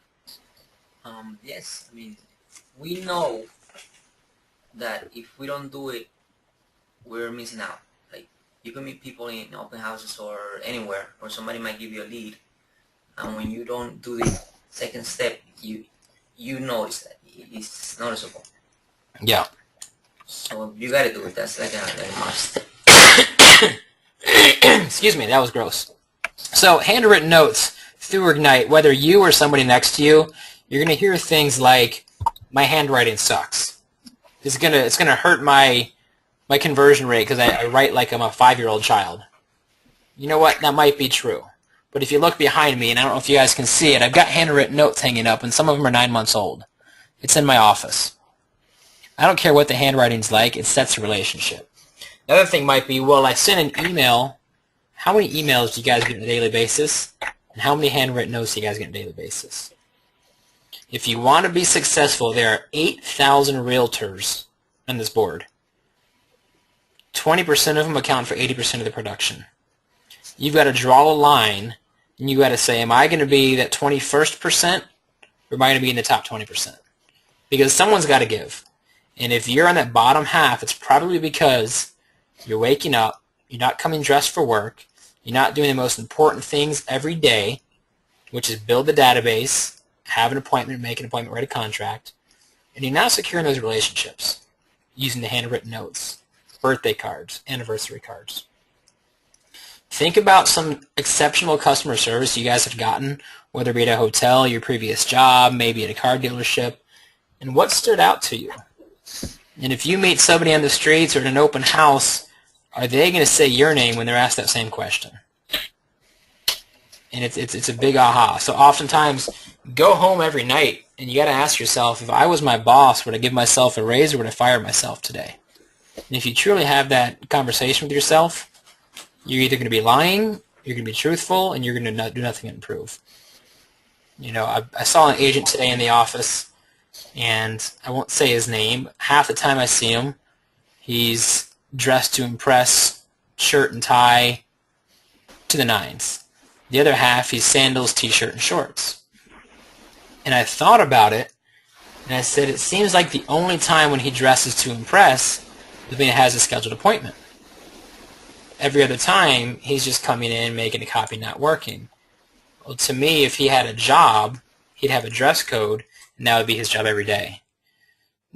Yes. I mean, we know that if we don't do it, we're missing out. Like, you can meet people in open houses or anywhere, or somebody might give you a lead, and when you don't do the second step, you notice that it's noticeable. Yeah. So you gotta do it. That's like a must. Excuse me, that was gross. So handwritten notes through Ignite, whether you or somebody next to you, you're gonna hear things like, "My handwriting sucks." It's gonna hurt my conversion rate because I write like I'm a 5-year-old child. You know what? That might be true. But if you look behind me, and I don't know if you guys can see it, I've got handwritten notes hanging up, and some of them are 9 months old. It's in my office. I don't care what the handwriting's like. It sets a relationship. The other thing might be, well, I sent an email how many emails do you guys get on a daily basis, and how many handwritten notes do you guys get on a daily basis? If you want to be successful, there are 8,000 realtors on this board. 20% of them account for 80% of the production. You've got to draw a line, and you've got to say, am I going to be that 21st%, or am I going to be in the top 20%? Because someone's got to give. And if you're on that bottom half, it's probably because you're waking up, you're not coming dressed for work, you're not doing the most important things every day, which is build the database, have an appointment, make an appointment, write a contract, and you're not securing those relationships using the handwritten notes, birthday cards, anniversary cards. Think about some exceptional customer service you guys have gotten, whether it be at a hotel, your previous job, maybe at a car dealership, and what stood out to you. And if you meet somebody on the streets or in an open house, are they going to say your name when they're asked that same question? And it's a big aha. So oftentimes, go home every night, and you got to ask yourself, if I was my boss, would I give myself a raise or would I fire myself today? And if you truly have that conversation with yourself, you're either going to be lying, you're going to be truthful, and you're going to do nothing to improve. You know, I saw an agent today in the office, and I won't say his name. Half the time I see him, he's dressed to impress, shirt and tie to the nines. The other half, he's sandals, t-shirt, and shorts. And I thought about it, and I said, it seems like the only time when he dresses to impress is when he has a scheduled appointment. Every other time, he's just coming in, making a copy, not working. Well, to me, if he had a job, he'd have a dress code, and that would be his job every day.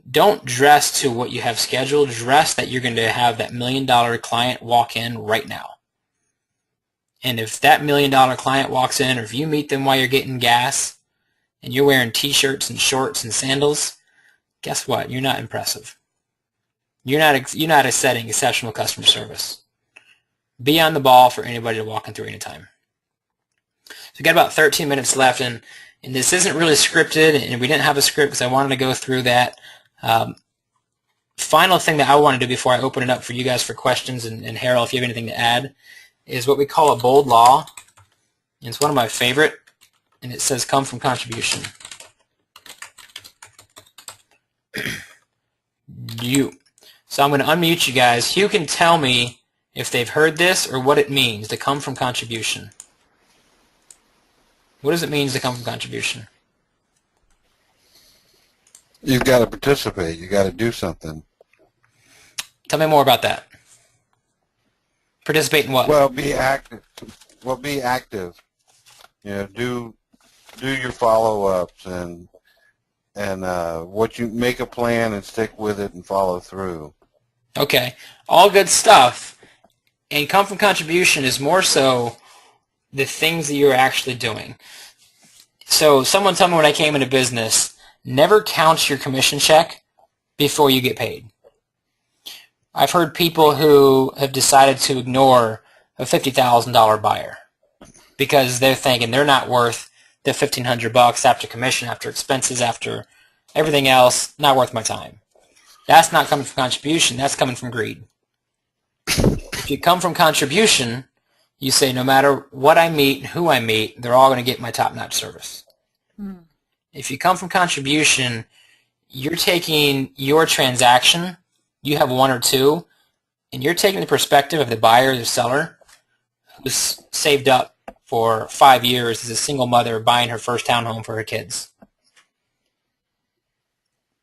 Don't dress to what you have scheduled. Dress that you're going to have that $1 million client walk in right now. And if that $1 million client walks in, or if you meet them while you're getting gas, and you're wearing t-shirts and shorts and sandals, guess what? You're not impressive. You're not setting exceptional customer service. Be on the ball for anybody to walk in through anytime. So we've got about 13 minutes left, and this isn't really scripted, and we didn't have a script because I wanted to go through that. Final thing that I want to do before I open it up for you guys for questions, and Heroel, if you have anything to add, is what we call a bold law. And it's one of my favorite, and it says come from contribution. So I'm going to unmute you guys. You can tell me if they've heard this or what it means to come from contribution. What does it mean to come from contribution? You've got to participate. You've got to do something. Tell me more about that. Participate in what? Well, be active. Well, be active. You know, do your follow-ups and what you make a plan and stick with it and follow through. Okay, all good stuff. And come from contribution is more so the things that you're actually doing. So someone told me when I came into business, never count your commission check before you get paid. I've heard people who have decided to ignore a $50,000 buyer because they're thinking they're not worth the $1,500 after commission, after expenses, after everything else, not worth my time. That's not coming from contribution. That's coming from greed. If you come from contribution, you say no matter what I meet, who I meet, they're all going to get my top-notch service. If you come from contribution, you're taking your transaction, you have one or two, and you're taking the perspective of the buyer or the seller who's saved up for 5 years as a single mother buying her first townhome for her kids.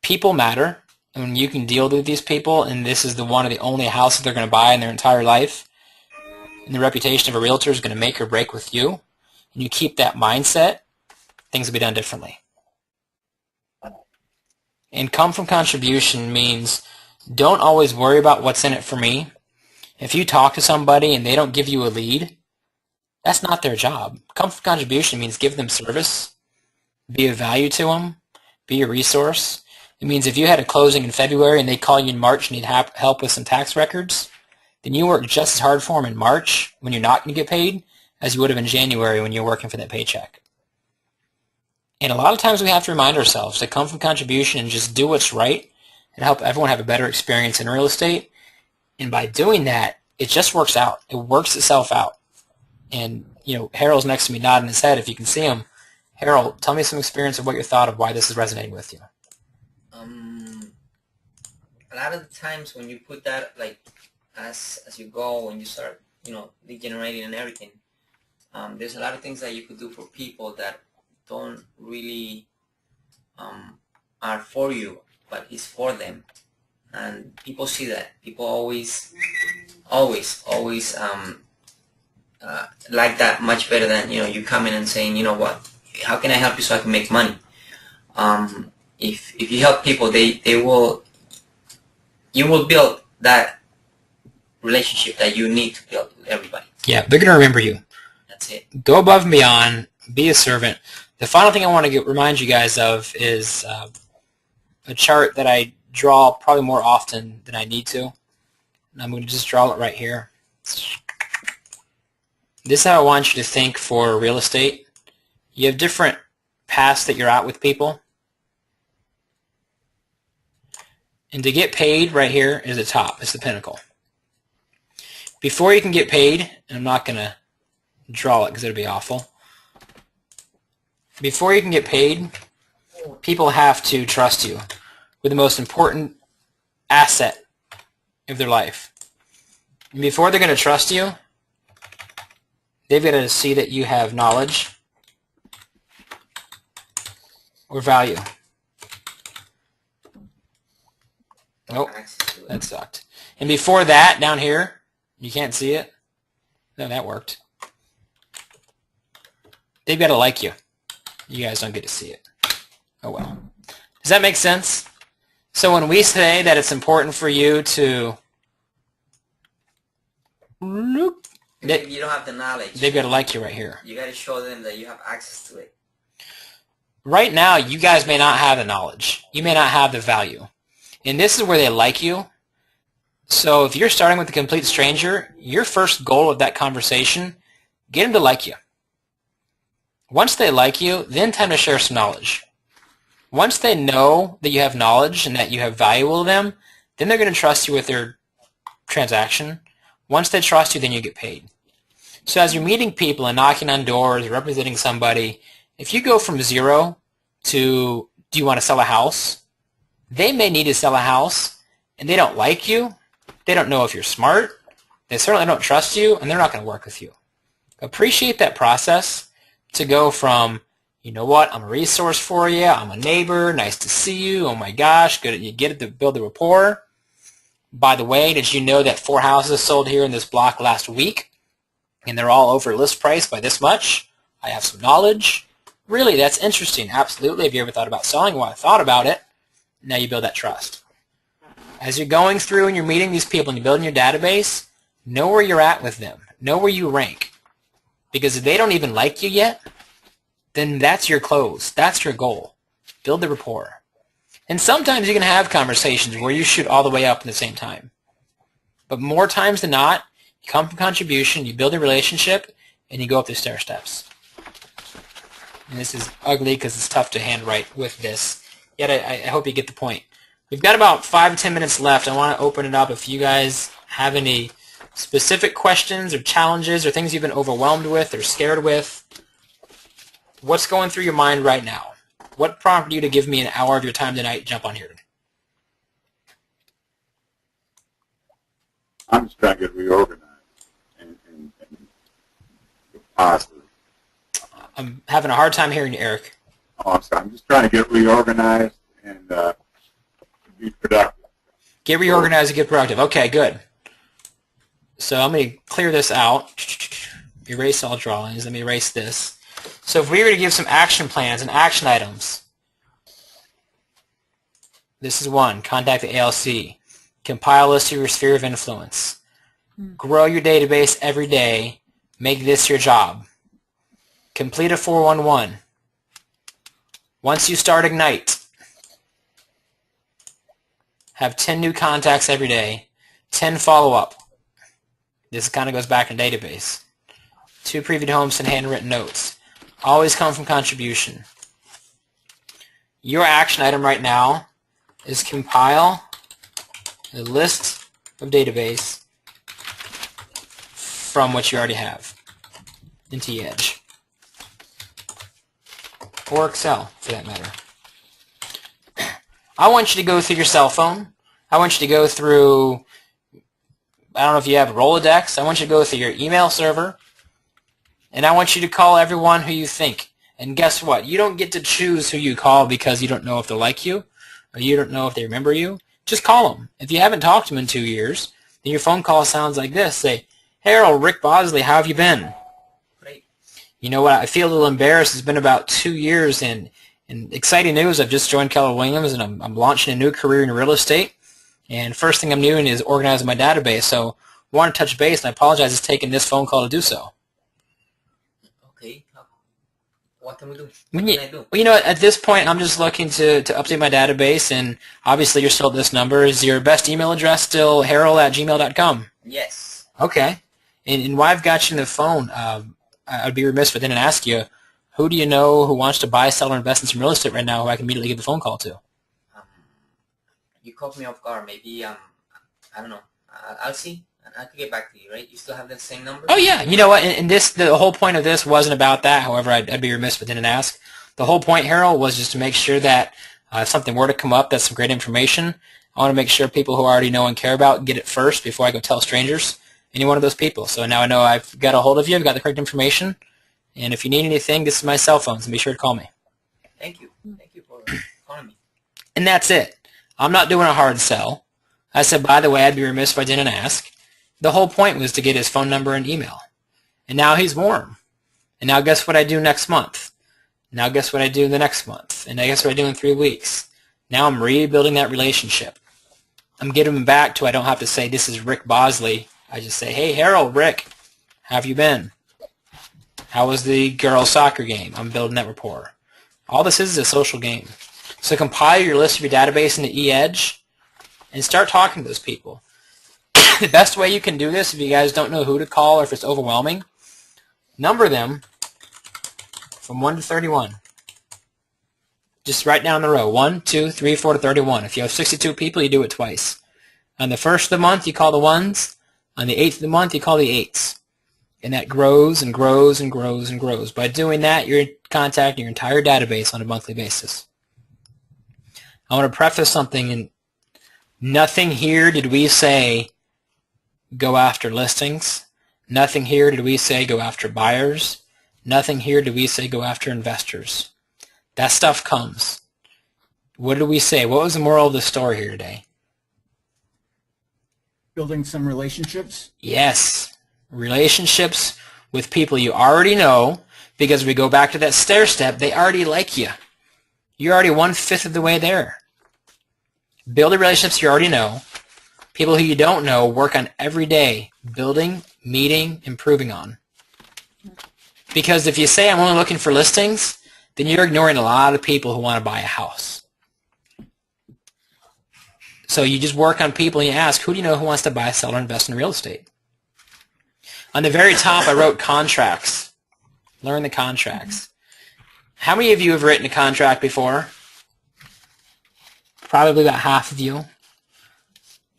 People matter, and when you can deal with these people, and this is one of the only houses they're going to buy in their entire life, and the reputation of a realtor is going to make or break with you, and you keep that mindset, things will be done differently. And come from contribution means don't always worry about what's in it for me. If you talk to somebody and they don't give you a lead, that's not their job. Come from contribution means give them service, be of value to them, be a resource. It means if you had a closing in February and they call you in March and need help with some tax records, then you work just as hard for them in March when you're not going to get paid as you would have in January when you're working for that paycheck. And a lot of times we have to remind ourselves to come from contribution and just do what's right and help everyone have a better experience in real estate. And by doing that, it just works out. It works itself out. And, Harold's next to me nodding his head if you can see him. Harold, tell me some experience of what your thought of why this is resonating with you. A lot of the times when you put that, like, as you go and you start, lead generating and everything, there's a lot of things that you could do for people that don't really are for you, but it's for them. And people see that. People always like that much better than, you come in and saying, what, how can I help you so I can make money? If you help people, you will build that relationship that you need to build with everybody. Yeah, they're going to remember you. That's it. Go above and beyond. Be a servant. The final thing I want to remind you guys of is a chart that I draw probably more often than I need to. And I'm going to just draw it right here. This is how I want you to think for real estate. You have different paths that you're at with people. And to get paid right here is the top. It's the pinnacle. Before you can get paid, and I'm not going to draw it because it'll be awful. Before you can get paid, people have to trust you with the most important asset of their life. And before they're going to trust you, they've got to see that you have knowledge or value. Oh, that sucked. And before that, down here, you can't see it. No, that worked. They've got to like you. You guys don't get to see it. Oh well. Does that make sense? So when we say that it's important for you to If you don't have the knowledge, they've got to like you right here. you got to show them that you have access to it. Right now, you guys may not have the knowledge. You may not have the value. And this is where they like you. So if you're starting with a complete stranger, your first goal of that conversation, get them to like you. Once they like you, then time to share some knowledge. Once they know that you have knowledge and that you have value to them, then they're going to trust you with their transaction. Once they trust you, then you get paid. So as you're meeting people and knocking on doors, representing somebody, if you go from 0 to, do you want to sell a house? They may need to sell a house, and they don't like you. They don't know if you're smart. They certainly don't trust you, and they're not going to work with you. Appreciate that process to go from, you know what, I'm a resource for you, I'm a neighbor, nice to see you, oh my gosh, good, you get it to build the rapport. By the way, did you know that 4 houses sold here in this block last week, and they're all over list price by this much? I have some knowledge. Really, that's interesting. Absolutely. Have you ever thought about selling? Well, I thought about it. Now you build that trust. As you're going through and you're meeting these people and you're building your database, know where you're at with them. Know where you rank. Because if they don't even like you yet, then that's your close. That's your goal. Build the rapport. And sometimes you can have conversations where you shoot all the way up at the same time. But more times than not, you come from contribution, you build a relationship, and you go up the stair steps. And this is ugly because it's tough to handwrite with this. Yet I hope you get the point. We've got about 5 to 10 minutes left. I want to open it up if you guys have any specific questions or challenges or things you've been overwhelmed with or scared with. What's going through your mind right now? What prompted you to give me an hour of your time tonight to jump on here? I'm just trying to get reorganized and positive. I'm having a hard time hearing you, Eric. Oh, I'm sorry. I'm just trying to get reorganized and be productive. Get reorganized and get productive. Okay, good. So I'm going to clear this out. Erase all drawings. Let me erase this. So if we were to give some action plans and action items, this is one. Contact the ALC. Compile a list of your sphere of influence. Grow your database every day. Make this your job. Complete a 411. Once you start Ignite, have 10 new contacts every day, 10 follow-up. This kind of goes back in database. 2 previewed homes and handwritten notes. Always come from contribution. Your action item right now is compile a list of database from what you already have. into Edge. Or Excel, for that matter. I want you to go through your cell phone. I want you to go through, I don't know if you have Rolodex. I want you to go through your email server. And I want you to call everyone who you think. And guess what? You don't get to choose who you call because you don't know if they like you or you don't know if they remember you. Just call them. If you haven't talked to them in 2 years, then your phone call sounds like this. Say, "Hey, Heroel, Rick Bosley, how have you been?" Great. You know what? I feel a little embarrassed. It's been about 2 years, and exciting news, I've just joined Keller Williams, and I'm launching a new career in real estate. And first thing I'm doing is organizing my database. So I want to touch base, and I apologize it's taking this phone call to do so. Okay. What can we do? When What can I do? well, you know, at this point, I'm just looking to update my database, and obviously you're still at this number. Is your best email address still heroel@gmail.com? Yes. Okay. And why I've got you on the phone, I'd be remiss if I didn't ask you, who do you know who wants to buy, sell, or invest in some real estate right now who I can immediately give the phone call to? You caught me off guard. Maybe I don't know. I'll see. I could get back to you, right? You still have that same number? Oh, yeah. You know what? And the whole point of this wasn't about that. However, I'd be remiss if I didn't ask. The whole point, Heroel, was just to make sure that if something were to come up, that's some great information. I want to make sure people who already know and care about get it first before I go tell strangers, any one of those people. So now I know I've got a hold of you. I've got the correct information. And if you need anything, this is my cell phone, so be sure to call me. Thank you. Thank you for calling me. And that's it. I'm not doing a hard sell. I said, by the way, I'd be remiss if I didn't ask. The whole point was to get his phone number and email. And now he's warm. And now guess what I do next month? Now guess what I do the next month? And I guess what I do in 3 weeks? Now I'm rebuilding that relationship. I'm getting him back to I don't have to say, this is Rick Bosley. I just say, hey, Heroel, Rick, how have you been? How was the girls' soccer game? I'm building that rapport. All this is a social game. So compile your list of your database into eEdge and start talking to those people. The best way you can do this, if you guys don't know who to call or if it's overwhelming, number them from 1 to 31. Just write down the row, 1, 2, 3, 4 to 31. If you have 62 people, you do it twice. On the 1st of the month, you call the 1s. On the 8th of the month, you call the 8s. And that grows and grows and grows and grows. By doing that, you're contacting your entire database on a monthly basis. I want to preface something, and nothing here did we say go after listings. Nothing here did we say go after buyers. Nothing here did we say go after investors. That stuff comes. What did we say? What was the moral of the story here today? Building some relationships. Yes. Relationships with people you already know, because we go back to that stair step, they already like you. You're already 1/5 of the way there. Build the relationships you already know. People who you don't know, work on every day, building, meeting, improving on. Because if you say I'm only looking for listings, then you're ignoring a lot of people who want to buy a house. So you just work on people and you ask, who do you know who wants to buy, sell, or invest in real estate? On the very top, I wrote contracts. Learn the contracts. How many of you have written a contract before? Probably about half of you.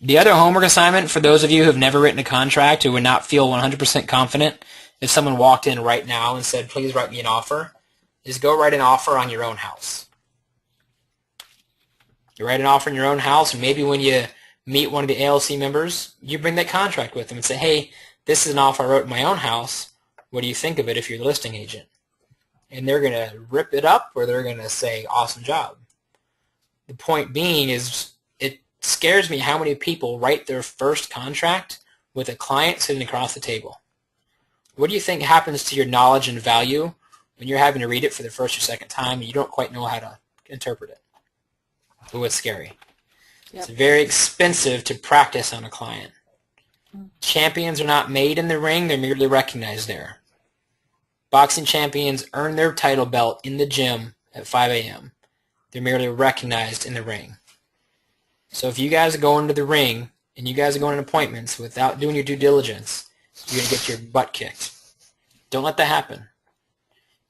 The other homework assignment for those of you who have never written a contract, who would not feel 100% confident if someone walked in right now and said, please write me an offer, is go write an offer on your own house. You write an offer in your own house, and maybe when you meet one of the ALC members, you bring that contract with them and say, hey, this is an offer I wrote in my own house. What do you think of it if you're the listing agent? And they're going to rip it up, or they're going to say, awesome job. The point being is it scares me how many people write their first contract with a client sitting across the table. What do you think happens to your knowledge and value when you're having to read it for the first or second time and you don't quite know how to interpret it? Oh, it's scary. Yep. It's very expensive to practice on a client. Champions are not made in the ring, they're merely recognized there. Boxing champions earn their title belt in the gym at 5 a.m. They're merely recognized in the ring. So if you guys are going to the ring and you guys are going on appointments without doing your due diligence, you're going to get your butt kicked. Don't let that happen.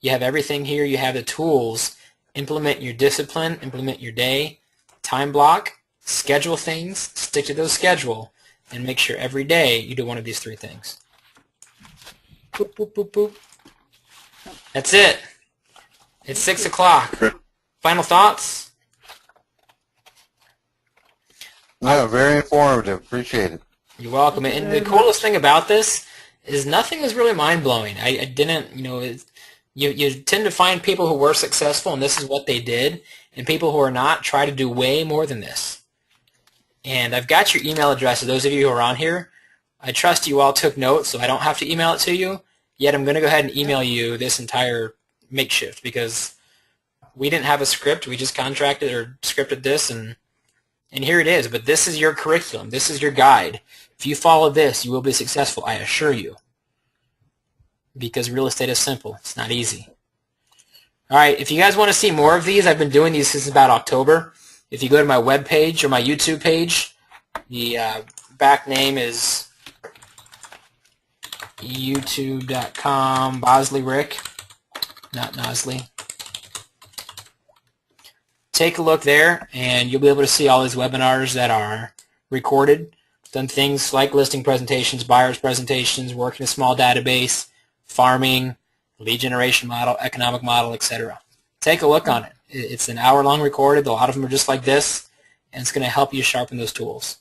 You have everything here. You have the tools. Implement your discipline. Implement your day. Time block. Schedule things. Stick to those schedule. And make sure every day you do one of these 3 things. Boop, boop, boop, boop. That's it. It's 6 o'clock. Final thoughts? No, very informative. Appreciate it. You're welcome. And the coolest thing about this is nothing is really mind-blowing. I didn't, you tend to find people who were successful, and this is what they did, and people who are not try to do way more than this. And I've got your email addresses, those of you who are on here. I trust you all took notes, so I don't have to email it to you, yet I'm going to go ahead and email you this entire makeshift because we didn't have a script. We just contracted or scripted this, and here it is. But this is your curriculum. This is your guide. If you follow this, you will be successful, I assure you. Because real estate is simple. It's not easy. All right, if you guys want to see more of these, I've been doing these since about October. If you go to my webpage or my YouTube page, the back name is youtube.com Bosley Rick, not Nosley. Take a look there, and you'll be able to see all these webinars that are recorded. Done things like listing presentations, buyers presentations, working a small database, farming, lead generation model, economic model, etc. Take a look on it. It's an hour-long recorded. A lot of them are just like this, and it's going to help you sharpen those tools.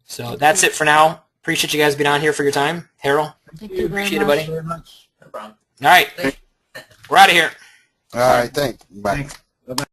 So that's it for now. Appreciate you guys being on here for your time. Heroel, Thank you very appreciate it, much. buddy. Very much. No problem. All right, we're out of here. All right, thanks. Bye. Thanks. Bye-bye.